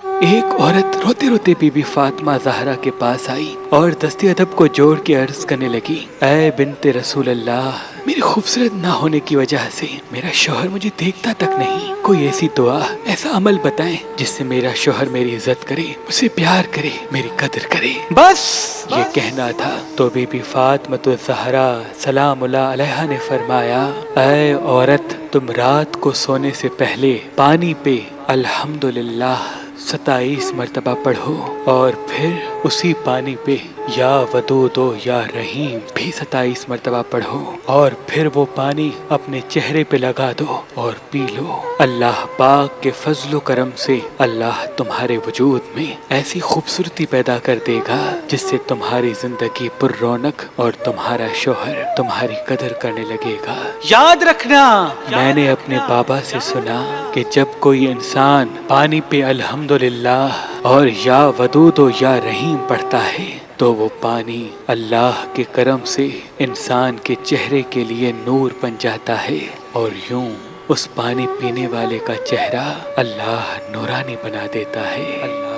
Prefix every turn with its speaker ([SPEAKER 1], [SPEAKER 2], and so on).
[SPEAKER 1] ایک عورت روتے روتے بی بی فاطمہ زہرا کے پاس آئی اور دست ادب کو جوڑ کے عرض کرنے لگی، اے بنت رسول اللہ، میری خوبصورت نہ ہونے کی وجہ سے میرا شوہر مجھے دیکھتا تک نہیں، کوئی ایسی دعا، ایسا عمل بتائیں جس سے میرا شوہر میری عزت کرے، مجھے پیار کرے، میری قدر کرے۔ بس یہ کہنا تھا تو بی بی فاطمہ زہرا سلام اللہ علیہا نے فرمایا، اے عورت، تم رات کو سونے سے پہلے پانی پہ الحمدللہ 27 مرتبہ پڑھو، اور پھر اسی پانی پہ یا ودود و یا رحیم بھی 27 مرتبہ پڑھو، اور پھر وہ پانی اپنے چہرے پہ لگا دو اور پی لو۔ اللہ پاک کے فضل و کرم سے اللہ تمہارے وجود میں ایسی خوبصورتی پیدا کر دے گا جس سے تمہاری زندگی پر رونق اور تمہارا شوہر تمہاری قدر کرنے لگے گا۔ یاد رکھنا، میں نے اپنے بابا سے سنا کہ جب کوئی انسان پانی پہ الحمدللہ اور یا ودود و یا رحیم پڑھتا ہے تو وہ پانی اللہ کے کرم سے انسان کے چہرے کے لیے نور بن جاتا ہے، اور یوں اس پانی پینے والے کا چہرہ اللہ نورانی بنا دیتا ہے۔